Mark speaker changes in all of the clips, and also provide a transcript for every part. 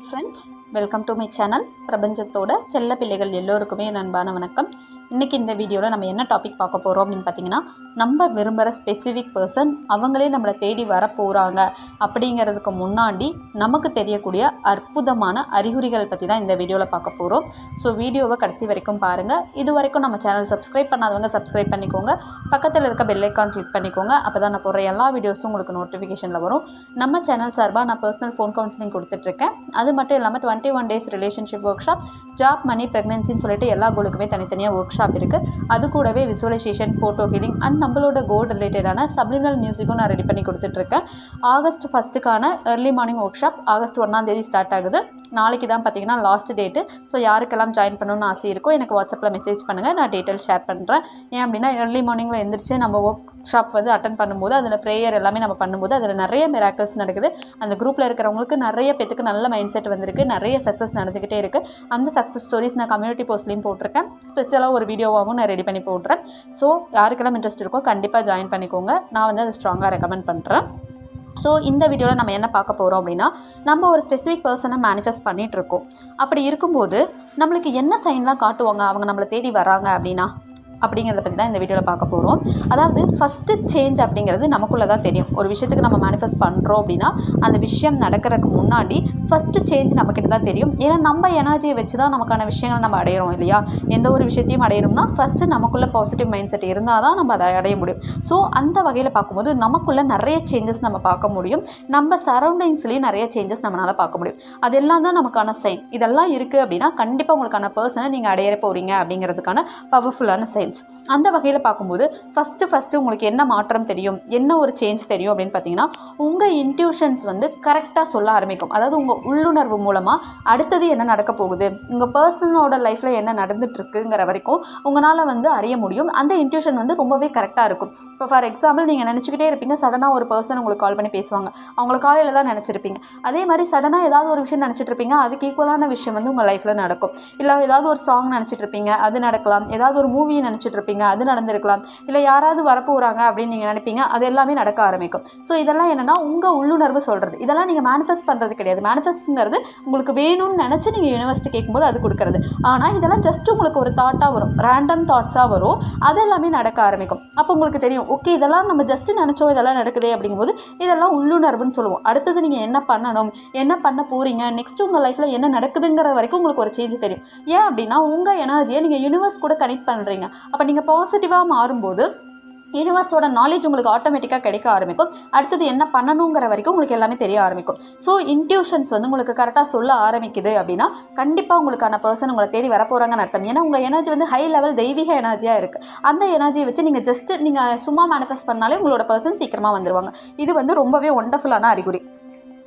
Speaker 1: Friends, welcome to my channel. பிரபஞ்சத்தோட செல்ல பிள்ளைகள் எல்லோருக்குமே என் அன்பான வணக்கம். இன்றைக்கி இந்த வீடியோவில் நம்ம என்ன டாபிக் பார்க்க போகிறோம் அப்படின்னு பார்த்தீங்கன்னா, நம்ம விரும்புகிற ஸ்பெசிஃபிக் பர்சன் அவங்களே நம்மளை தேடி வரப்போகிறாங்க அப்படிங்கிறதுக்கு முன்னாடி நமக்கு தெரியக்கூடிய அற்புதமான அறிகுறிகள் பற்றி தான் இந்த வீடியோவில் பார்க்க போகிறோம். ஸோ வீடியோவை கடைசி வரைக்கும் பாருங்கள். இது வரைக்கும் நம்ம சேனல் சப்ஸ்கிரைப் பண்ணாதவங்க சப்ஸ்கிரைப் பண்ணிக்கோங்க. பக்கத்தில் இருக்க பெல் ஐக்கான் கிளிக் பண்ணிக்கோங்க. அப்போ தான் நான் போடுற எல்லா வீடியோஸும் உங்களுக்கு நோட்டிஃபிகேஷனில் வரும். நம்ம சேனல் சார்பாக நான் பர்சனல் ஃபோன் கவுன்சிலிங் கொடுத்துட்ருக்கேன். அது மட்டும் இல்லாமல் 21 days relationship workshop, job, money, ப்ரெக்னென்சின்னு சொல்லிட்டு எல்லா கோலுக்குமே தனித்தனியாக ஒர்க் ஷாப் இருக்குது. அது கூடவே விசுவலைசேஷன், ஃபோட்டோ ஹீலிங் அண்ட் நம்மளோட கோல் ரிலேட்டடான சப்ளிமினல் மியூசிக்கும் நான் ரெடி பண்ணி கொடுத்துட்ருக்கேன். August 1 early morning work shop August 1 start ஆகுது. நாளைக்கு தான் பார்த்தீங்கன்னா லாஸ்ட் டேட்டு. ஸோ யாருக்கெல்லாம் ஜாயின் பண்ணணும்னு ஆசை இருக்கோ எனக்கு வாட்ஸ்அப்பில் மெசேஜ் பண்ணுங்கள், நான் டீட்டெயில் ஷேர் பண்ணுறேன். ஏன் அப்படின்னா ஏர்லி மார்னிங்கில் எழுந்திரிச்சு நம்ம ஒர்க் ஷாப் அட்டன் பண்ணும்போது அதில் ப்ரேயர் எல்லாமே நம்ம பண்ணும்போது அதில் நிறைய மிராக்கிள்ஸ் நடக்குது. அந்த குரூப்பில் இருக்கிறவங்களுக்கு நிறைய பேத்துக்கு நல்ல மைண்ட் செட் வந்திருக்கு, நிறைய சக்ஸஸ் நடந்துக்கிட்டே இருக்குது. அந்த சக்ஸஸ் ஸ்டோரிஸ் நான் கம்யூனிட்டி போஸ்ட்லேயும் போட்டிருக்கேன். ஸ்பெஷலாக ஒரு வீடியோவாகவும் நான் ரெடி பண்ணி போடுறேன். ஸோ யாருக்கெல்லாம் இன்ட்ரெஸ்ட் இருக்கோ கண்டிப்பாக ஜாயின் பண்ணிக்கோங்க. நான் அதை ஸ்ட்ராங்காக ரெக்கமெண்ட் பண்ணுறேன். ஸோ இந்த வீடியோவில் நம்ம என்ன பார்க்க போகிறோம் அப்படின்னா, நம்ம ஒரு ஸ்பெசிஃபிக் பர்சனை மேனிஃபெஸ்ட் பண்ணிகிட்ருக்கோம். அப்படி இருக்கும்போது நம்மளுக்கு என்ன சைன்லாம் காட்டுவாங்க அவங்க நம்மளை தேடி வராங்க அப்படிங்கிறத பற்றி தான் இந்த வீடியோவில் பார்க்க போகிறோம். அதாவது ஃபஸ்ட்டு சேஞ்ச் அப்படிங்கிறது நமக்குள்ளே தான் தெரியும். ஒரு விஷயத்துக்கு நம்ம மேனிஃபெஸ்ட் பண்ணுறோம் அப்படின்னா அந்த விஷயம் நடக்கிறதுக்கு முன்னாடி ஃபஸ்ட்டு சேஞ்ச் நம்மக்கிட்ட தான் தெரியும். ஏன்னா நம்ம எனர்ஜியை வச்சு தான் நமக்கான விஷயங்கள் நம்ம அடையிறோம் இல்லையா? எந்த ஒரு விஷயத்தையும் அடையணும்னா ஃபஸ்ட்டு நமக்குள்ளே பாசிட்டிவ் மைண்ட் செட் இருந்தால் தான் நம்ம அதை அடைய முடியும். ஸோ அந்த வகையில் பார்க்கும்போது நமக்குள்ளே நிறைய சேஞ்சஸ் நம்ம பார்க்க முடியும். நம்ம சரௌண்டிங்ஸ்லேயும் நிறைய சேஞ்சஸ் நம்மளால் பார்க்க முடியும். அதெல்லாம் தான் நமக்கான சைன். இதெல்லாம் இருக்குது அப்படின்னா கண்டிப்பாக உங்களுக்கான பர்சனை நீங்கள் அடையிற போகிறீங்க அப்படிங்கிறதுக்கான பவர்ஃபுல்லான சைன். அந்த வகையில் பார்க்கும்போது ஃபஸ்ட்டு உங்களுக்கு என்ன மாற்றம் தெரியும், என்ன ஒரு சேஞ்ச் தெரியும் அப்படின்னு பார்த்தீங்கன்னா, உங்கள் இன்ட்யூஷன்ஸ் கரெக்டாக சொல்ல ஆரம்பிக்கும். அதாவது உங்கள் உள்ளுணர்வு மூலமாக அடுத்தது என்ன நடக்க போகுது, உங்கள் பர்சனோட லைஃப்பில் என்ன நடந்துட்டுருக்குங்கிற வரைக்கும் உங்களால் அறிய முடியும். அந்த இன்ட்யூஷன் ரொம்பவே கரெக்டாக இருக்கும். இப்போ ஃபார் எக்ஸாம்பிள் நீங்கள் நினச்சிக்கிட்டே இருப்பீங்க, சடனாக ஒரு பர்சன் உங்களுக்கு கால் பண்ணி பேசுவாங்க. அவங்கள காலையில் தான் நினச்சிருப்பீங்க. அதே மாதிரி சடனாக ஏதாவது ஒரு விஷயம் நினச்சிட்டு இருப்பீங்க, அதுக்கு ஈக்குவலான விஷயம் உங்கள் லைஃப்பில் நடக்கும். இல்லை ஏதாவது ஒரு சாங் நினச்சிட்டு இருப்பீங்க, அது நடக்கலாம். ஏதாவது ஒரு மூவி நினச்சிட்டு இருப்பீங்க, அது நடந்திருக்கலாம். இல்லை யாராவது வரப்போகிறாங்க அப்படின்னு நீங்கள் நினைப்பீங்க, அது எல்லாமே நடக்க ஆரம்பிக்கும். ஸோ இதெல்லாம் என்னென்னா உங்கள் உள்ளுணர்வு சொல்கிறது. இதெல்லாம் நீங்கள் மேனிஃபெஸ்ட் பண்ணுறது கிடையாது. மேனிஃபெஸ்ட்ங்கிறது உங்களுக்கு வேணும்னு நினச்சி நீங்கள் யூனிவர்சிட்டி கேட்கும்போது அது கொடுக்குறது. ஆனால் இதெல்லாம் ஜஸ்ட் உங்களுக்கு ஒரு தாட்டாக வரும், ரேண்டம் தாட்ஸாக வரும். அது எல்லாமே நடக்க ஆரம்பிக்கும். அப்போ உங்களுக்கு தெரியும், ஓகே இதெல்லாம் நம்ம ஜஸ்ட்டு நினச்சோம், இதெல்லாம் நடக்குதே அப்படிங்கும்போது இதெல்லாம் உள்ளுணர்வுன்னு சொல்லுவோம். அடுத்தது நீங்கள் என்ன பண்ணணும், என்ன பண்ண போகிறீங்க, நெக்ஸ்ட் உங்கள் லைஃப்பில் என்ன நடக்குதுங்கிற வரைக்கும் உங்களுக்கு ஒரு சேஞ்ச் தெரியும். ஏன் அப்படின்னா உங்கள் எனர்ஜியை நீங்கள் யூனிவர்ஸ் கூட கனெக்ட் பண்ணுறீங்க. அப்போ நீங்கள் பாசிட்டிவாக மாறும்போது யூனிவர்ஸோட நாலேஜ் உங்களுக்கு ஆட்டோமேட்டிக்காக கிடைக்க ஆரம்பிக்கும். அடுத்தது என்ன பண்ணணுங்கிற வரைக்கும் உங்களுக்கு எல்லாமே தெரிய ஆரம்பிக்கும். ஸோ இன்ட்யூஷன்ஸ் உங்களுக்கு கரெக்டாக சொல்ல ஆரம்பிக்குது அப்படின்னா கண்டிப்பாக உங்களுக்கான பர்சன் உங்களை தேடி வரப்போகிறாங்கன்னு அர்த்தம். ஏன்னா உங்கள் எனர்ஜி ஹை லெவல் தெய்வீக எனர்ஜியாக இருக்குது. அந்த எனர்ஜியை வச்சு நீங்கள் சும்மா மேனிஃபெஸ்ட் பண்ணாலே உங்களோட பர்சன் சீக்கிரமாக வந்துடுவாங்க. இது ரொம்பவே ஒண்டர்ஃபுல்லான அறிகுறி.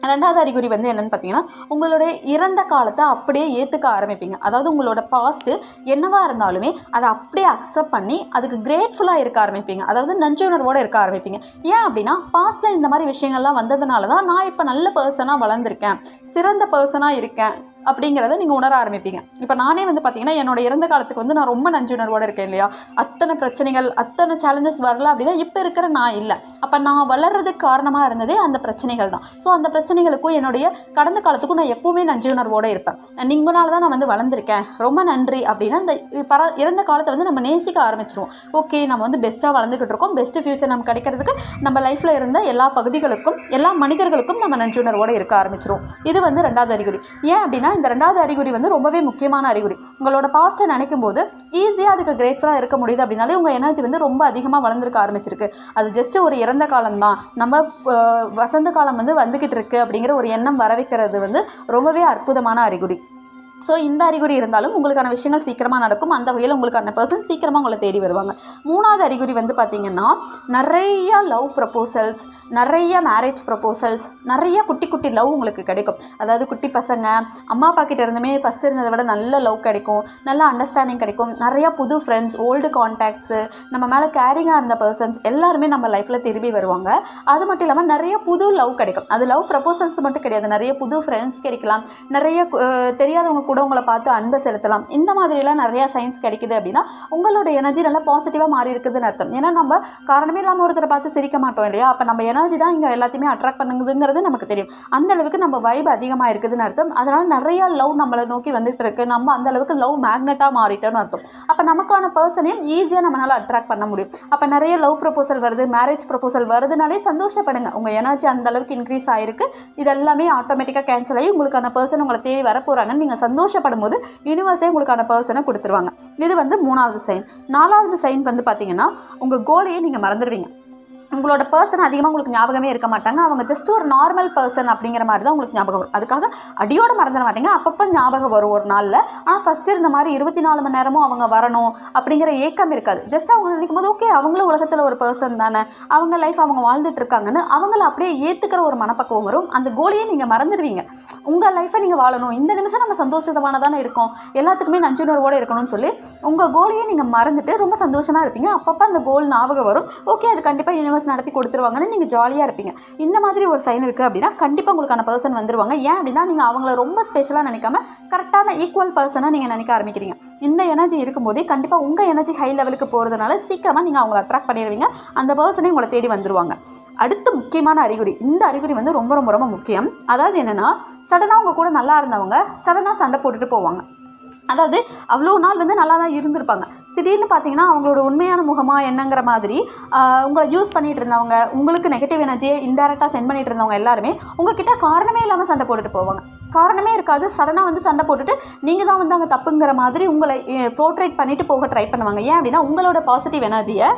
Speaker 1: ரெண்டாவது அறிகுறி என்னென்னு பார்த்தீங்கன்னா, உங்களுடைய இறந்த காலத்தை அப்படியே ஏற்றுக்க ஆரம்பிப்பீங்க. அதாவது உங்களோட பாஸ்ட்டு என்னவாக இருந்தாலுமே அதை அப்படியே அக்செப்ட் பண்ணி அதுக்கு கிரேட்ஃபுல்லாக இருக்க ஆரம்பிப்பீங்க. அதாவது நன்றியுணர்வோடு இருக்க ஆரம்பிப்பீங்க. ஏன் அப்படின்னா பாஸ்ட்டில் இந்த மாதிரி விஷயங்கள்லாம் வந்ததுனால தான் நான் இப்போ நல்ல பர்சனாக வளர்ந்துருக்கேன், சிறந்த பர்சனாக இருக்கேன் அப்படிங்கிறத நீங்கள் உணர ஆரம்பிப்பீங்க. இப்போ நானே பார்த்தீங்கன்னா என்னோட இறந்த காலத்துக்கு நான் ரொம்ப நன்றியுணர்வோடு இருக்கேன் இல்லையா? அத்தனை பிரச்சனைகள், அத்தனை சேலஞ்சஸ் வரல அப்படின்னா இப்போ இருக்கிற நான் இல்லை. அப்போ நான் வளர்றதுக்கு காரணமாக இருந்ததே அந்த பிரச்சனைகள் தான். ஸோ அந்த பிரச்சனைகளுக்கும் என்னுடைய கடந்த காலத்துக்கும் நான் எப்போவுமே நன்றியுணர்வோடு இருப்பேன். நீங்களால தான் நான் வளர்ந்துருக்கேன், ரொம்ப நன்றி அப்படின்னா அந்த இறந்த காலத்தை நம்ம நேசிக்க ஆரம்பிச்சிருவோம். ஓகே நம்ம பெஸ்ட்டாக வளர்ந்துக்கிட்டு இருக்கோம், பெஸ்ட்டு ஃபியூச்சர் நமக்கு கிடைக்கிறதுக்கு நம்ம லைஃப்பில் இருந்த எல்லா பகுதிகளுக்கும் எல்லா மனிதர்களுக்கும் நம்ம நன்றியுணர்வோடு இருக்க ஆரம்பிச்சிருவோம். இது ரெண்டாவது அறிகுறி. ஏன் அப்படின்னா இந்த ரெண்டாவது அறிகுறி ரொம்பவே முக்கியமான அறிகுறி. உங்களோட பாஸ்ட்டை நினைக்கும் போது ஈஸியாக அதுக்கு கிரேட்ஃபுல்லாக இருக்க முடியுது அப்படின்னாலே உங்கள் எனர்ஜி ரொம்ப அதிகமாக வளர்ந்துருக்க ஆரம்பிச்சிருக்கு. அது ஜஸ்ட் ஒரு இறந்த காலம் தான், நம்ம வசந்த காலம் வந்துக்கிட்டு இருக்கு அப்படிங்கிற ஒரு எண்ணம் வர வைக்கிறது ரொம்பவே அற்புதமான அறிகுறி. ஸோ இந்த அறிகுறி இருந்தாலும் உங்களுக்கான விஷயங்கள் சீக்கிரமாக நடக்கும். அந்த வகையில் உங்களுக்கான பர்சன் சீக்கிரமாக உங்களை தேடி வருவாங்க. மூணாவது அறிகுறி பார்த்திங்கன்னா, நிறைய லவ் ப்ரப்போசல்ஸ், நிறைய மேரேஜ் ப்ரப்போசல்ஸ், நிறைய குட்டி குட்டி லவ் உங்களுக்கு கிடைக்கும். அதாவது குட்டி பசங்க அம்மா அப்பா கிட்ட இருந்துமே ஃபஸ்ட்டு இருந்ததை விட நல்ல லவ் கிடைக்கும், நல்ல அண்டர்ஸ்டாண்டிங் கிடைக்கும். நிறையா புது ஃப்ரெண்ட்ஸ், ஓல்டு கான்டாக்ட்ஸு, நம்ம மேலே கேரிங்காக இருந்த பர்சன்ஸ் எல்லாருமே நம்ம லைஃப்பில் திரும்பி வருவாங்க. அது மட்டும் இல்லாமல் நிறைய புது லவ் கிடைக்கும். அது லவ் ப்ரப்போசல்ஸ் மட்டும் கிடையாது, நிறைய புது ஃப்ரெண்ட்ஸ் கிடைக்கலாம், நிறைய தெரியாதவங்க கூட உங்களை பார்த்து அன்பை செலுத்தலாம். இந்த மாதிரிலாம் நிறையா சைன்ஸ் கிடைக்குது அப்படின்னா உங்களோட எனர்ஜி நல்லா பாசிட்டிவாக மாறி இருக்குதுன்னு அர்த்தம். ஏன்னா நம்ம காரணமே இல்லாமல் ஒருத்தரை பார்த்து சிரிக்க மாட்டோம் இல்லையா? அப்போ நம்ம எனர்ஜி தான் இங்கே எல்லாத்தையுமே அட்ராக்ட் பண்ணுங்குதுங்கிறது நமக்கு தெரியும். அந்த அளவுக்கு நம்ம வைப் அதிகமாக இருக்குதுன்னு அர்த்தம். அதனால் நிறையா லவ் நம்மளை நோக்கி வந்துட்டு இருக்கு. நம்ம அந்த அளவுக்கு லவ் மேக்னெட்டாக மாறிட்டோன்னு அர்த்தம். அப்போ நமக்கான பர்சனையும் ஈஸியாக நம்மளால் அட்ராக்ட் பண்ண முடியும். அப்போ நிறைய லவ் ப்ரொபோசல் வருது, மேரேஜ் ப்ரொபோசல் வருதுனாலே சந்தோஷப்படுங்க. உங்கள் எனர்ஜி அந்த அளவுக்கு இன்க்ரீஸ் ஆகிருக்கு. இது எல்லாமே ஆட்டோமேட்டிக்காக கேன்சல் ஆகி உங்களுக்கான பர்சன் உங்களை தேடி வர போகிறாங்கன்னு நீங்கள் சந்தோஷப்படும் போது யூனிவர்ஸே உங்களுக்கான பர்சனை கொடுத்துருவாங்க. இது வந்து 3வது சைன். 4வது சைன் வந்து பார்த்தீங்கன்னா உங்கள் கோலையே நீங்கள் மறந்துடுவீங்க. உங்களோட பர்சன் அதிகமாக உங்களுக்கு ஞாபகமே இருக்க மாட்டாங்க. அவங்க ஜஸ்ட் ஒரு நார்மல் பர்சன் அப்படிங்கிற மாதிரி தான் உங்களுக்கு ஞாபகம் வரும். அதுக்காக அடியோடு மறந்துட மாட்டீங்க, அப்பப்போ ஞாபகம் வரும் ஒரு நாளில். ஆனால் ஃபஸ்ட்டு இருந்த மாதிரி 24 மணி நேரமும் அவங்க வரணும் அப்படிங்கிற ஏக்கம் இருக்காது. ஜஸ்ட் அவங்க நினைக்கும் போது ஓகே அவங்களும் உலகத்தில் ஒரு பர்சன் தானே, அவங்க லைஃப் அவங்க வாழ்ந்துட்டு இருக்காங்கன்னு அவங்கள அப்படியே ஏற்றுக்கிற ஒரு மனப்பக்குவம் வரும். அந்த கோலையே நீங்கள் மறந்துடுவீங்க. உங்கள் லைஃப்பை நீங்கள் வாழணும், இந்த நிமிஷம் நம்ம சந்தோஷமானதானே இருக்கோம், எல்லாத்துக்குமே நஞ்சுணர்வோடு இருக்கணும்னு சொல்லி உங்கள் கோலையே நீங்கள் மறந்துட்டு ரொம்ப சந்தோஷமாக இருப்பீங்க. அப்பப்போ அந்த கோல் ஞாபகம் வரும். ஓகே அது கண்டிப்பாக யூனிவர்ஸ் நடத்தி கொடுத்துருவாங்கன்னு நீங்கள் ஜாலியாக இருப்பீங்க. இந்த மாதிரி ஒரு சைன் இருக்குது அப்படின்னா கண்டிப்பாக உங்களுக்கான பர்சன் வந்துருவாங்க. ஏன் அப்படின்னா நீங்கள் அவங்கள ரொம்ப ஸ்பெஷலாக நினைக்காம கரெக்டான ஈக்குவல் பர்சனாக நீங்கள் நினைக்க ஆரம்பிக்கிறீங்க. இந்த எனர்ஜி இருக்கும்போதே கண்டிப்பாக உங்கள் எனர்ஜி ஹை லெவலுக்கு போகிறதுனால சீக்கிரமாக நீங்கள் அவங்கள அட்ராக்ட் பண்ணிடுவீங்க. அந்த பர்சனே உங்களை தேடி வந்துருவாங்க. அடுத்து முக்கியமான அறிகுறி, இந்த அறிகுறி வந்து ரொம்ப ரொம்ப ரொம்ப முக்கியம். அதாவது என்னென்னா சடனாக உங்கள் கூட நல்லா இருந்தவங்க சடனாக சண்டை போட்டுட்டு போவாங்க. அதாவது அவ்வளோ நாள் வந்து நல்லா தான் இருந்திருப்பாங்க. திடீர்னு பார்த்தீங்கன்னா அவங்களோட உண்மையான முகமாக என்னங்கிற மாதிரி உங்களை யூஸ் பண்ணிகிட்டு இருந்தவங்க, உங்களுக்கு நெகட்டிவ் எனர்ஜியை இன்டெரக்டாக சென்ட் பண்ணிகிட்டு இருந்தவங்க எல்லாருமே உங்ககிட்ட காரணமே இல்லாமல் சண்டை போட்டுட்டு போவாங்க. காரணமே இருக்காது, சடனாக வந்து சண்டை போட்டுட்டு நீங்கள் தான் வந்து அங்கே தப்புங்கிற மாதிரி உங்களை ப்ரோட்ரேட் பண்ணிவிட்டு போக ட்ரை பண்ணுவாங்க. ஏன் அப்படின்னா உங்களோட பாசிட்டிவ் எனர்ஜியை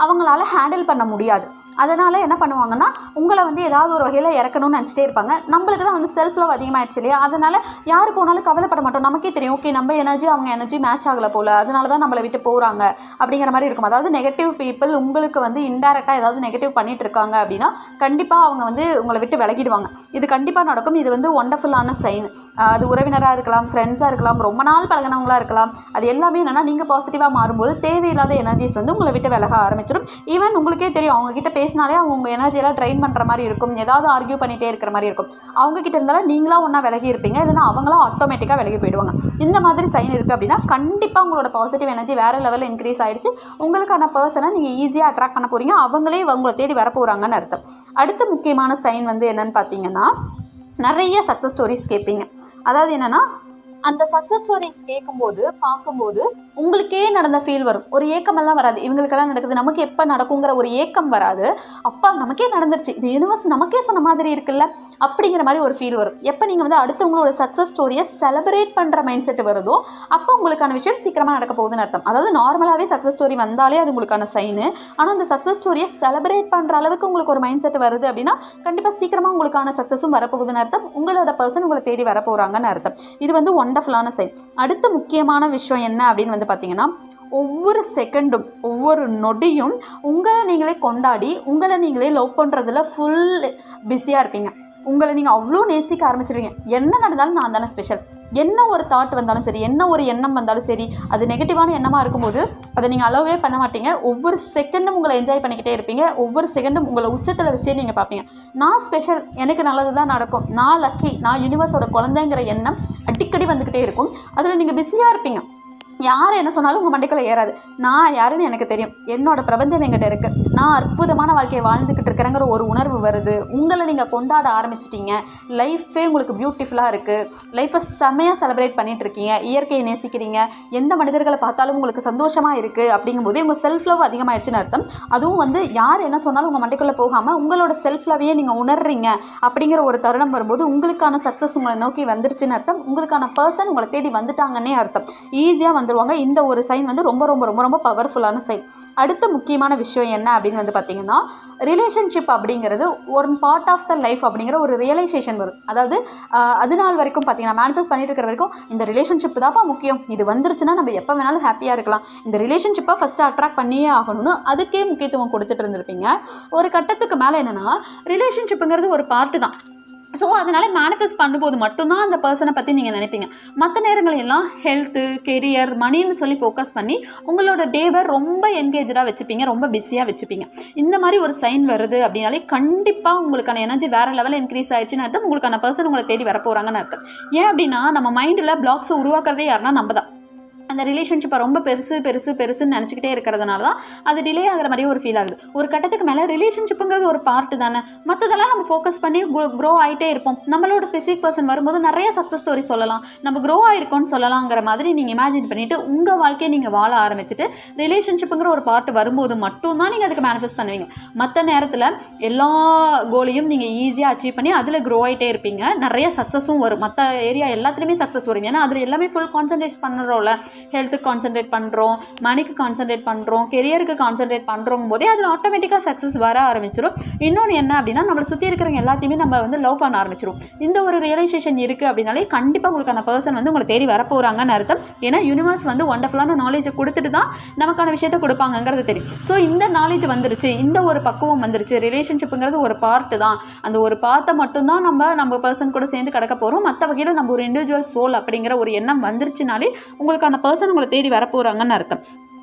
Speaker 1: அவங்களால ஹேண்டில் பண்ண முடியாது. அதனால் என்ன பண்ணுவாங்கன்னா உங்களை வந்து ஏதாவது ஒரு வகையில் இறக்கணும்னு நினச்சிட்டே இருப்பாங்க. நம்மளுக்கு தான் வந்து செல்ஃப் லவ் அதிகமாகிடுச்சு இல்லையா? அதனால் யார் போனாலும் கவலைப்பட மாட்டோம். நமக்கே தெரியும் ஓகே நம்ம எனர்ஜி அவங்க எனர்ஜி மேட்ச் ஆகலை போல், அதனால தான் நம்மளை விட்டு போகிறாங்க அப்படிங்கிற மாதிரி இருக்கும். அதாவது நெகட்டிவ் பீப்புள் உங்களுக்கு வந்து இன்டெரக்டாக ஏதாவது நெகட்டிவ் பண்ணிகிட்டு இருக்காங்க அப்படின்னா கண்டிப்பாக அவங்க வந்து உங்களை விட்டு விலகிடுவாங்க. இது கண்டிப்பாக நடக்கும். இது வந்து ஒண்டர்ஃபுல்லான சைன். அது உறவினராக இருக்கலாம், ஃப்ரெண்ட்ஸாக இருக்கலாம், ரொம்ப நாள் பழகினவங்களாக இருக்கலாம். அது எல்லாமே என்னென்னா நீங்கள் பாசிட்டிவாக மாறும்போது தேவையில்லாத எனர்ஜிஸ் வந்து உங்களை விட்டு விலக ஆரம்பிச்சிடும். ஈவன் உங்களுக்கே தெரியும் அவங்ககிட்ட பேசினாலே அவங்க எனர்ஜியெல்லாம் ட்ரைன் பண்ணுற மாதிரி இருக்கும், ஏதாவது ஆர்கியூ பண்ணிகிட்டே இருக்கிற மாதிரி இருக்கும். அவங்ககிட்ட இருந்தாலும் நீங்களா ஒன்றா விலகி இருப்பீங்க, இல்லைனா அவங்களாம் ஆட்டோமேட்டிக்காக விலகி போயிடுவாங்க. இந்த மாதிரி சைன் இருக்குது அப்படின்னா கண்டிப்பாக உங்களோட பாசிட்டிவ் எனர்ஜி வேறு லெவலில் இன்க்ரீஸ் ஆகிடுச்சு. உங்களுக்கான பர்சனை நீங்கள் ஈஸியாக அட்ராக்ட் பண்ண போகிறீங்க, அவங்களே உங்களை தேடி வர போகிறாங்கன்னு அர்த்தம். அடுத்த முக்கியமான சைன் வந்து என்னென்னு பார்த்தீங்கன்னா நிறைய சக்ஸஸ் ஸ்டோரிஸ் கேட்பீங்க. அதாவது என்னென்னா அந்த சக்ஸஸ் ஸ்டோரிஸ் கேட்கும்போது பார்க்கும்போது உங்களுக்கே நடந்த ஃபீல் வரும். ஒரு ஏக்கமெல்லாம் வராது. இவங்களுக்கெல்லாம் நடக்குது, நமக்கு எப்போ நடக்குங்கிற ஒரு ஏக்கம் வராது. அப்பா நமக்கே நடந்துருச்சு, இது யூனிவர்ஸ் நமக்கே சொன்ன மாதிரி இருக்குல்ல அப்படிங்கிற மாதிரி ஒரு ஃபீல் வரும். எப்போ நீங்கள் வந்து அடுத்தவங்களோட சக்ஸஸ் ஸ்டோரியை செலிப்ரேட் பண்ணுற மைண்ட் செட் வருதோ அப்போ உங்களுக்கான விஷயம் சீக்கிரமாக நடக்க போகுதுன்னு அர்த்தம். அதாவது நார்மலாகவே சக்ஸஸ் ஸ்டோரி வந்தாலே அது உங்களுக்கான சைனு. ஆனால் அந்த சக்ஸஸ் ஸ்டோரியை செலிப்ரேட் பண்ணுற அளவுக்கு உங்களுக்கு ஒரு மைண்ட் செட் வருது அப்படின்னா கண்டிப்பாக சீக்கிரமாக உங்களுக்கான சக்ஸஸும் வரப்போகுதுன்னு அர்த்தம். உங்களோட பர்சன் உங்களை தேடி வரப்போகிறாங்கன்னு அர்த்தம். இது வந்து ஒண்டர்ஃபுல்லான சைன். அடுத்த முக்கியமான விஷயம் என்ன அப்படின்னு வந்து பார்த்தீங்கன்னா ஒவ்வொரு செகண்டும் ஒவ்வொரு நொடியும் உங்களை நீங்களே கொண்டாடி உங்களை நீங்களே லவ் பண்ணுறதுல ஃபுல் பிஸியாக இருப்பீங்க. உங்களை நீங்கள் அவ்வளோ நேசிக்க ஆரம்பிச்சிருவீங்க. என்ன நடந்தாலும் நான் தானே ஸ்பெஷல், என்ன ஒரு தாட் வந்தாலும் சரி, என்ன ஒரு எண்ணம் வந்தாலும் சரி, அது நெகட்டிவான எண்ணமாக இருக்கும்போது அதை நீங்கள் அலோவே பண்ண மாட்டீங்க. ஒவ்வொரு செகண்டும் உங்களை என்ஜாய் பண்ணிக்கிட்டே இருப்பீங்க. ஒவ்வொரு செகண்டும் உங்களை உச்சத்தில் வச்சே நீங்கள் பார்ப்பீங்க. நான் ஸ்பெஷல், எனக்கு நல்லது தான் நடக்கும், நான் லக்கி, நான் யூனிவர்ஸோட குழந்தைங்கிற எண்ணம் அடிக்கடி வந்துக்கிட்டே இருக்கும். அதில் நீங்கள் பிஸியாக இருப்பீங்க. யார் என்ன சொன்னாலும் உங்கள் மண்டைக்குள்ளே ஏறாது. நான் யாருன்னு எனக்கு தெரியும், என்னோட பிரபஞ்சம் என்கிட்ட இருக்குது, நான் அற்புதமான வாழ்க்கையை வாழ்ந்துக்கிட்டு இருக்கிறேங்கிற ஒரு உணர்வு வருது. உங்களை நீங்கள் கொண்டாட ஆரம்பிச்சிட்டிங்க. லைஃபே உங்களுக்கு பியூட்டிஃபுல்லாக இருக்குது. லைஃப்பை செமையாக செலிப்ரேட் பண்ணிகிட்டு இருக்கீங்க. இயற்கையை நேசிக்கிறீங்க. எந்த மனிதர்களை பார்த்தாலும் உங்களுக்கு சந்தோஷமாக இருக்குது. அப்படிங்கும்போது உங்கள் செல்ஃப் லவ் அதிகமாகிடுச்சுன்னு அர்த்தம். அதுவும் வந்து யார் என்ன சொன்னாலும் உங்கள் மண்டைக்குள்ளே போகாமல் உங்களோட செல்ஃப் லவ்வையே நீங்கள் உணர்றீங்க அப்படிங்கிற ஒரு தருணம் வரும்போது உங்களுக்கான சக்ஸஸ் உங்களை நோக்கி வந்துருச்சுன்னு அர்த்தம். உங்களுக்கான பர்சன் உங்களை தேடி வந்துட்டாங்கன்னே அர்த்தம். ஈஸியாக வந்துருவாங்க. இந்த ஒரு சைன் வந்து ரொம்ப ரொம்ப ரொம்ப ரொம்ப பவர்ஃபுல்லான சைன். அடுத்த முக்கியமான விஷயம் என்ன அப்படின்னு வந்து பார்த்தீங்கன்னா ரிலேஷன்ஷிப் அப்படிங்கிறது ஒரு பார்ட் ஆஃப் த லைஃப் அப்படிங்கிற ஒரு ரியலைசேஷன் வரும். அதாவது அது நாள் வரைக்கும் பார்த்தீங்கன்னா மேனிஃபெஸ்ட் பண்ணிட்டு இருக்கிற வரைக்கும் இந்த ரிலேஷன்ஷிப் தான்ப்பா முக்கியம், இது வந்துருச்சுன்னா நம்ம எப்போ வேணாலும் ஹாப்பியாக இருக்கலாம், இந்த ரிலேஷன்ஷிப்பை ஃபஸ்ட்டு அட்ராக்ட் பண்ணியே ஆகணும்னு அதுக்கே முக்கியத்துவம் கொடுத்துட்டு இருந்திருப்பீங்க. ஒரு கட்டத்துக்கு மேலே என்னென்னா ரிலேஷன்ஷிப்புங்கிறது ஒரு பார்ட்டு தான். ஸோ அதனால் மேனிஃபெஸ்ட் பண்ணும்போது மட்டும்தான் அந்த பர்சனை பற்றி நீங்கள் நினைப்பீங்க. மற்ற நேரங்கள் எல்லாம் ஹெல்த்து, கெரியர், மணின்னு சொல்லி ஃபோக்கஸ் பண்ணி உங்களோட டேவை ரொம்ப என்கேஜாக வச்சுப்பீங்க, ரொம்ப பிஸியாக வச்சுப்பீங்க. இந்த மாதிரி ஒரு சைன் வருது அப்படின்னாலே கண்டிப்பாக உங்களுக்கான எனர்ஜி வேறு லெவலில் இன்க்ரீஸ் ஆயிடுச்சுன்னு அர்த்தம். உங்களுக்கான பர்சன் உங்களை தேடி வரப்போகிறாங்கன்னு அர்த்தம். ஏன் அப்படின்னா நம்ம மைண்டில் பிளாக்ஸை உருவாக்குறதே யாருன்னா நம்ம தான். அந்த ரிலேஷன்ஷிப்பை ரொம்ப பெருசுன்னு நினச்சிக்கிட்டே இருக்கிறதுனால தான் அது டிலே ஆகிற மாதிரியே ஒரு ஃபீல் ஆகுது. ஒரு கட்டத்துக்கு மேலே ரிலேஷன்ஷிப்புங்கிறது ஒரு பார்ட்டு தானே, மற்றதெல்லாம் நம்ம ஃபோக்கஸ் பண்ணி க்ரோ ஆகிட்டே இருப்போம். நம்மளோட ஸ்பெசிஃபிக் பர்சன் வரும்போது நிறைய சக்ஸஸ் ஸ்டோரி சொல்லலாம், நம்ம க்ரோ ஆகிருக்கோன்னு சொல்லலாங்கிற மாதிரி நீங்கள் இமேஜின் பண்ணிவிட்டு உங்கள் வாழ்க்கையை நீங்கள் வாழ ஆரம்பிச்சுட்டு ரிலேஷன்ஷிப்புங்கிற ஒரு பார்ட்டு வரும்போது மட்டும்தான் நீங்கள் அதுக்கு மேனிஃபெஸ்ட் பண்ணுவீங்க. மற்ற நேரத்தில் எல்லா கோலையும் நீங்கள் ஈஸியாக அச்சீவ் பண்ணி அதில் க்ரோ ஆகிட்டே இருப்பீங்க, நிறைய சக்ஸஸும் வரும். மற்ற ஏரியா எல்லாத்துலேயுமே சக்ஸஸ் வரும். ஏன்னா அதில் எல்லாமே ஃபுல் கான்சன்ட்ரேட் பண்ணுறோம்ல. ஹெல்த்துக்கு கான்சன்ட்ரேட் பண்ணுறோம், மணிக்கு கான்சன்ட்ரேட் பண்ணுறோம், கெரியருக்கு கான்சன்ட்ரேட் பண்ணுறோம் போதே அதில் ஆட்டோமேட்டிக்காக சக்ஸஸ் வர ஆரம்பிச்சிடும். இன்னொன்று என்ன அப்படின்னா நம்மளை சுற்றி இருக்கிறவங்க எல்லாத்தையுமே நம்ம லவ் பண்ண ஆரம்பிச்சிடும். இந்த ஒரு ரியலைசேஷன் இருக்குது அப்படின்னாலே கண்டிப்பாக உங்களுக்கான பர்சன் உங்களை தேடி வரப்போகிறாங்கன்னு அர்த்தம். ஏன்னா யூனிவர்ஸ் ஒண்டர்ஃபுல்லான நாலேஜை கொடுத்துட்டு தான் நமக்கான விஷயத்தை கொடுப்பாங்கங்கிறது தெரியும். ஸோ இந்த நாலேஜ் வந்துருச்சு, இந்த ஒரு பக்குவம் வந்துருச்சு. ரிலேஷன்ஷிப்புங்கிறது ஒரு பார்ட்டு தான், அந்த ஒரு பார்ட்டை மட்டும்தான் நம்ம பர்சன் கூட சேர்ந்து கிடக்க போகிறோம். மற்ற வகையில் நம்ம ஒரு இண்டிவிஜுவல் சோல் அப்படிங்கிற ஒரு எண்ணம் வந்துருச்சுனாலே உங்களுக்கான பர்சன் உங்களை தேடி வரப்போகிறாங்கன்னு அர்த்தம்.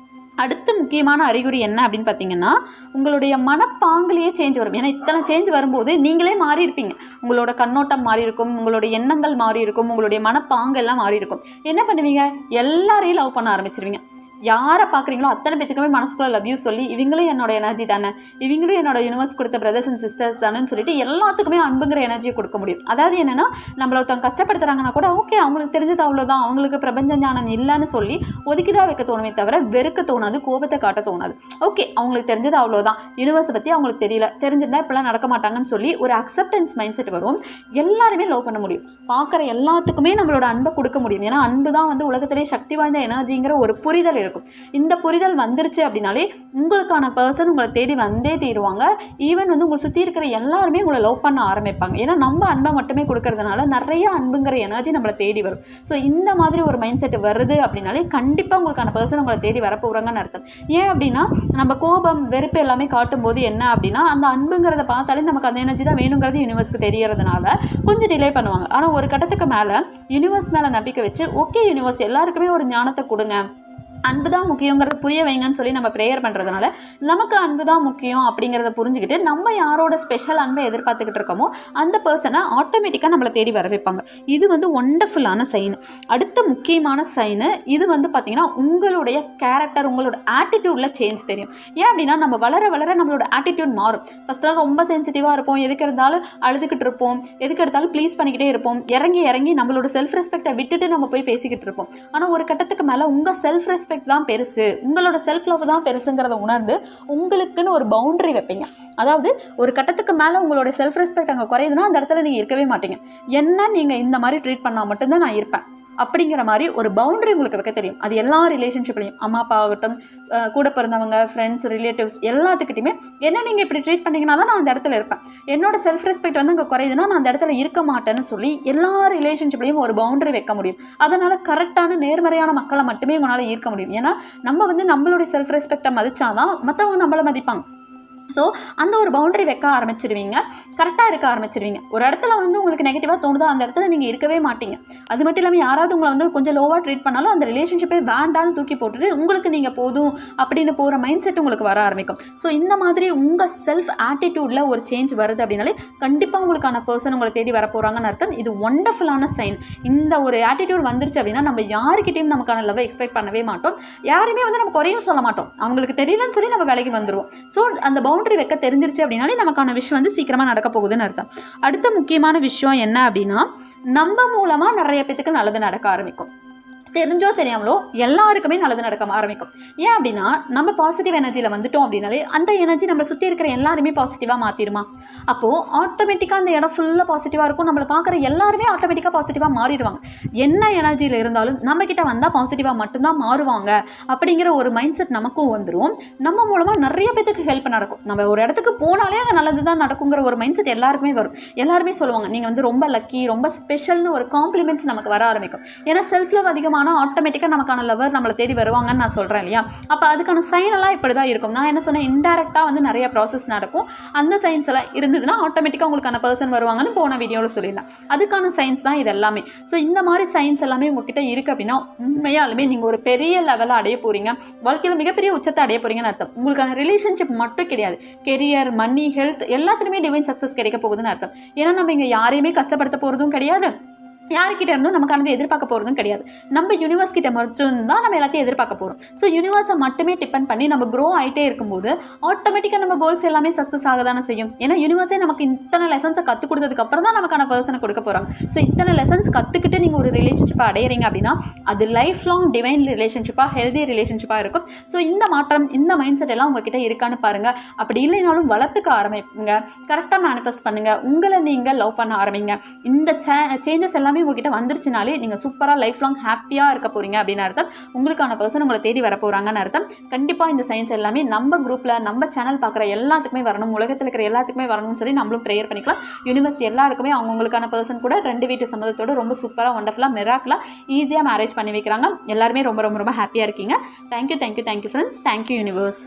Speaker 1: அடுத்து முக்கியமான அறிகுறி என்ன அப்படின்னு பார்த்தீங்கன்னா உங்களுடைய மனப்பாங்கிலேயே சேஞ்ச் வரும். ஏன்னா இத்தனை சேஞ்ச் வரும்போது நீங்களே மாறி இருப்பீங்க. உங்களோட கண்ணோட்டம் மாறி இருக்கும், உங்களுடைய எண்ணங்கள் மாறி இருக்கும், உங்களுடைய மனப்பாங்கு எல்லாம் மாறி இருக்கும். என்ன பண்ணுவீங்க? எல்லாரையும் லவ் பண்ண ஆரம்பிச்சிருவீங்க. யாரை பார்க்குறீங்களோ அத்தனை பேத்துக்குமே மனசுக்குள்ளே லவ் யூ சொல்லி இவங்களும் என்னோட எனர்ஜி தானே, இவங்களும் என்னோட யூனிவர்ஸ் கொடுத்த பிரதர்ஸ் அண்ட் சிஸ்டர்ஸ் தானேன்னு சொல்லிட்டு எல்லாத்துக்குமே அன்புங்கிற எனர்ஜியை கொடுக்க முடியும். அதாவது என்னென்னா நம்மளை ஒருத்தவங்க கஷ்டப்படுத்துறாங்கன்னா கூட ஓகே அவங்களுக்கு தெரிஞ்சது அவ்வளோதான், அவங்களுக்கு பிரபஞ்ச ஞானம் இல்லைன்னு சொல்லி ஒதுக்கி தான் வைக்க தோணுமே தவிர வெறுக்க தோணாது, கோபத்தை காட்ட தோணாது. ஓகே அவங்களுக்கு தெரிஞ்சது அவ்வளோதான், யூனிவர்ஸை பற்றி அவங்களுக்கு தெரியல, தெரிஞ்சிருந்தால் இப்பெல்லாம் நடக்க மாட்டாங்கன்னு சொல்லி ஒரு அக்செப்டன்ஸ் மைண்ட் செட் வரும். எல்லாருமே லவ் பண்ண முடியும், பார்க்குற எல்லாத்துக்குமே நம்மளோட அன்பை கொடுக்க முடியும். ஏன்னா அன்பு தான் உலகத்திலே சக்தி வாய்ந்த எனர்ஜிங்கிற ஒரு புரிதல் இருக்கும். இந்த புரிதல் வந்துருச்சு அப்படின்னாலே உங்களுக்கான பர்சன் உங்களை தேடி வந்தே தீருவாங்க. ஈவன் உங்களை சுற்றி இருக்கிற எல்லாருமே உங்களை லவ் பண்ண ஆரம்பிப்பாங்க. ஏன்னா நம்ம அன்பை மட்டுமே கொடுக்கறதுனால நிறைய அன்புங்கிற எனர்ஜி நம்மளை தேடி வரும். ஸோ இந்த மாதிரி ஒரு மைண்ட் செட் வருது அப்படின்னாலே கண்டிப்பாக உங்களுக்கான பர்சன் உங்களை தேடி வரப்போகிறாங்கன்னு அர்த்தம். ஏன் அப்படின்னா நம்ம கோபம், வெறுப்பு எல்லாமே காட்டும் போது என்ன அப்படின்னா அந்த அன்புங்கிறத பார்த்தாலே நமக்கு அந்த எனர்ஜி தான் வேணுங்கிறது யூனிவர்ஸ்க்கு தெரியறதுனால கொஞ்சம் டிலே பண்ணுவாங்க. ஆனால் ஒரு கட்டத்துக்கு மேலே யூனிவர்ஸ் மேலே நம்பிக்கை வச்சு ஓகே யூனிவர்ஸ் எல்லாருக்குமே ஒரு ஞானத்தை கொடுங்க, அன்பு தான் முக்கியங்கிறத புரிய வைங்கன்னு சொல்லி நம்ம ப்ரேயர் பண்ணுறதுனால நமக்கு அன்பு தான் முக்கியம் அப்படிங்கிறத புரிஞ்சுக்கிட்டு நம்ம யாரோட ஸ்பெஷல் அன்பை எதிர்பார்த்துக்கிட்டு இருக்கோமோ அந்த பர்சனை ஆட்டோமேட்டிக்காக நம்மளை தேடி வர வைப்பாங்க. இது ஒண்டர்ஃபுல்லான சைனு. அடுத்த முக்கியமான சைனு இது பார்த்திங்கன்னா உங்களுடைய கேரக்டர், உங்களோட ஆட்டிடியூடில் சேஞ்ச் தெரியும். ஏன் அப்படின்னா நம்ம வளர வளர நம்மளோட ஆட்டிடியூட் மாறும். ஃபஸ்ட்டெல்லாம் ரொம்ப சென்சிட்டிவாக இருப்போம், எதுக்கு இருந்தாலும் அழுதுகிட்டு இருப்போம், எதுக்கு எடுத்தாலும் ப்ளீஸ் பண்ணிக்கிட்டே இருப்போம், இறங்கி நம்மளோட செல்ஃப் ரெஸ்பெக்டை விட்டுட்டு நம்ம போய் பேசிக்கிட்டு இருப்போம். ஆனால் ஒரு கட்டத்துக்கு மேலே உங்கள் செல்ஃப் ரெஸ்பெக்ட் தான் பெருசு, உங்களோட செல்ஃப் லவ் தான் பெருசுங்கிறத உணர்ந்து உங்களுக்குன்னு ஒரு பவுண்டரி வைப்பீங்க. அதாவது ஒரு கட்டத்துக்கு மேலே உங்களோட செல்ஃப் ரெஸ்பெக்ட் அங்கே குறையுதுன்னா அந்த இடத்துல நீங்கள் இருக்கவே மாட்டீங்க. என்ன நீங்கள் இந்த மாதிரி ட்ரீட் பண்ணால் மட்டும்தான் நான் இருப்பேன் அப்படிங்கிற மாதிரி ஒரு பவுண்டரி உங்களுக்கு வைக்க தெரியும். அது எல்லா ரிலேஷன்ஷிப்லையும் அம்மா அப்பா ஆகட்டும், கூட பிறந்தவங்க, ஃப்ரெண்ட்ஸ், ரிலேட்டிவ்ஸ் எல்லாத்துக்கிட்டையுமே என்ன நீங்கள் இப்படி ட்ரீட் பண்ணிங்கன்னா தான் நான் அந்த இடத்துல இருப்பேன், என்னோட செல்ஃப் ரெஸ்பெக்ட் அங்கே குறையுதுன்னா நான் அந்த இடத்துல இருக்க மாட்டேன்னு சொல்லி எல்லா ரிலேஷன்ஷிப்லையும் ஒரு பவுண்டரி வைக்க முடியும். அதனால் கரெக்டான நேர்மறையான மக்களை மட்டுமே உங்களால் ஈர்க்க முடியும். ஏன்னா நம்ம நம்மளுடைய செல்ஃப் ரெஸ்பெக்டை மதிச்சாதான் மற்றவங்க நம்மளை மதிப்பாங்க. ஸோ அந்த ஒரு பவுண்டரி வைக்க ஆரம்பிச்சிடுவீங்க, கரெக்டாக இருக்க ஆரம்பிச்சிடுவீங்க. ஒரு இடத்துல உங்களுக்கு நெகட்டிவாக தோணுதோ அந்த இடத்துல நீங்கள் இருக்கவே மாட்டீங்க. அது மட்டும் இல்லாமல் யாராவது உங்களை கொஞ்சம் லோவாக ட்ரீட் பண்ணாலும் அந்த ரிலேஷன்ஷிப்பை வேண்டான்னு தூக்கி போட்டுட்டு உங்களுக்கு நீங்கள் போதும் அப்படின்னு போகிற மைண்ட் செட் உங்களுக்கு வர ஆரம்பிக்கும். ஸோ இந்த மாதிரி உங்கள் செல்ஃப் ஆட்டிடியூடில் ஒரு சேஞ்ச் வருது அப்படின்னாலே கண்டிப்பாக உங்களுக்கான பர்சன் உங்களை தேடி வர போகிறாங்கன்னு அர்த்தம். இது ஒண்டர்ஃபுல்லான சைன். இந்த ஒரு ஆட்டிடியூட் வந்துருச்சு அப்படின்னா நம்ம யாருக்கிட்டையும் நமக்கான லவ் எக்ஸ்பெக்ட் பண்ணவே மாட்டோம், யாருமே நம்ம குறையும் சொல்ல மாட்டோம், அவங்களுக்கு தெரியலன்னு சொல்லி நம்ம விலகி வந்துடுவோம். ஸோ அந்த பவுண்டரி வைக்க தெரிஞ்சிருச்சு அப்படின்னாலே நமக்கான விஷயம் சீக்கிரமா நடக்க போகுதுன்னு அர்த்தம். அடுத்த முக்கியமான விஷயம் என்ன அப்படின்னா நம்ம மூலமா நிறைய பேத்துக்கு நல்லது நடக்க ஆரம்பிக்கும். தெரிஞ்சோ தெரியாமலோ எல்லாருக்குமே நல்லது நடக்க ஆரம்பிக்கும். ஏன் அப்படின்னா நம்ம பாசிட்டிவ் எனர்ஜியில் வந்துட்டோம் அப்படின்னாலே அந்த எனர்ஜி நம்மளை சுற்றி இருக்கிற எல்லாருமே பாசிட்டிவாக மாற்றிடுமா. அப்போது ஆட்டோமேட்டிக்காக அந்த இடம் ஃபுல்லாக பாசிட்டிவாக இருக்கும், நம்மளை பார்க்குற எல்லாருமே ஆட்டோமேட்டிக்காக பாசிட்டிவாக மாறிடுவாங்க. என்ன எனர்ஜியில் இருந்தாலும் நம்மக்கிட்ட வந்தால் பாசிட்டிவாக மட்டும்தான் மாறுவாங்க அப்படிங்கிற ஒரு மைண்ட் செட் நமக்கும் வந்துடும். நம்ம மூலமாக நிறைய பேத்துக்கு ஹெல்ப் நடக்கும். நம்ம ஒரு இடத்துக்கு போனாலே அங்கே நல்லது தான் நடக்குங்கிற ஒரு மைண்ட் செட் எல்லாருக்குமே வரும். எல்லாருமே சொல்லுவாங்க நீங்கள் ரொம்ப லக்கி, ரொம்ப ஸ்பெஷல்னு ஒரு காம்ப்ளிமெண்ட்ஸ் நமக்கு வர ஆரம்பிக்கும். ஏன்னா செல்ஃப் லவ் அதிகமாக ஆனால் ஆட்டோமேட்டிக்காக நமக்கான லவர் நம்மளை தேடி வருவாங்கன்னு நான் சொல்கிறேன் இல்லையா. அப்போ அதுக்கான சைன் எல்லாம் இப்படி தான் இருக்கும். நான் என்ன சொன்னேன், இன்டெரக்டாக வந்து நிறைய ப்ராசஸ் நடக்கும். அந்த சைன்ஸ் எல்லாம் இருந்ததுன்னா ஆட்டோமேட்டிக்காக உங்களுக்கான பர்சன் வருவாங்கன்னு போன வீடியோவில் சொல்லியிருந்தேன். அதுக்கான சைன்ஸ் தான் இது எல்லாமே. ஸோ இந்த மாதிரி சைன்ஸ் எல்லாமே உங்ககிட்ட இருக்குது அப்படின்னா உண்மையாலுமே நீங்கள் ஒரு பெரிய லெவலில் அடைய போகிறீங்க, வாழ்க்கையில் மிகப்பெரிய உச்சத்தை அடைய போகிறீங்கன்னு அர்த்தம். உங்களுக்கான ரிலேஷன்ஷிப் மட்டும் கிடையாது, கெரியர், மணி, ஹெல்த் எல்லாத்துலேயுமே டிவைன் சக்ஸஸ் கிடைக்க போகுதுன்னு அர்த்தம். ஏன்னா நம்ம இங்கே யாரையுமே கஷ்டப்படுத்த போகிறதும் கிடையாது, யார்கிட்ட இருந்தும் நமக்கானது எதிர்பார்க்க போகிறதும் கிடையாது. நம்ம யூனிவர்ஸ் கிட்ட மட்டும்தான் நம்ம எல்லாத்தையும் எதிர்பார்க்க போகிறோம். ஸோ யூனிவர்ஸை மட்டுமே டிபெண்ட் பண்ணி நம்ம க்ரோ ஆகிட்டே இருக்கும்போது ஆட்டோமேட்டிக்காக நம்ம கோல்ஸ் எல்லாமே சக்ஸஸ் ஆக தானே செய்யும். ஏன்னா யூனிவர்ஸே நமக்கு இத்தனை லெசன்ஸை கற்றுக் கொடுத்ததுக்கப்புறம் தான் நமக்கான பர்சனை கொடுக்க போகிறாங்க. ஸோ இத்தனை லெசன்ஸ் கற்றுக்கிட்டு நீங்கள் ஒரு ரிலேஷன்ஷிப்பை அடையிறீங்க அப்படின்னா அது லைஃப் லாங் டிவைன் ரிலேஷன்ஷிப்பாக, ஹெல்தி ரிலேஷன்ஷிப்பாக இருக்கும். ஸோ இந்த மாற்றம், இந்த மைண்ட் செட் எல்லாம் உங்ககிட்ட இருக்கான்னு பாருங்கள். அப்படி இல்லைனாலும் வளர்த்துக்க ஆரம்பிங்க, கரெக்டாக மேனிஃபெஸ்ட் பண்ணுங்கள், உங்களை நீங்கள் லவ் பண்ண ஆரம்பிங்க. இந்த சேஞ்சஸ் எல்லாமே உங்ககிட்ட வந்துருச்சுனாலே நீங்கள் சூப்பராக லைஃப் லாங் ஹாப்பியாக இருக்க போகிறீங்க அப்படின்னு அர்த்தம். உங்களுக்கான பர்சன் உங்களை தேடி வர போகிறாங்கன்னு அர்த்தம். கண்டிப்பாக இந்த சயின்ஸ் எல்லாமே நம்ம குரூப்பில், நம்ம சேனல் பார்க்குற எல்லாத்துக்குமே வரணும், உலகத்தில் இருக்கிற எல்லாத்துக்குமே வரணும்னு சொல்லி நம்மளும் ப்ரேயர் பண்ணிக்கலாம். யூனிவர்ஸ் எல்லாருக்குமே அவங்களுக்கான பர்சன் கூட 2 வீட்டு சம்மதத்தோடு ரொம்ப சூப்பராக, ஒண்டர்ஃபுல்லாக, மிராக்கலாக, ஈஸியாக மேரேஜ் பண்ணி வைக்கிறாங்க. எல்லாருமே ரொம்ப ரொம்ப ரொம்ப ஹாப்பியாக இருக்கீங்க. Thank you friends. Thank you universe.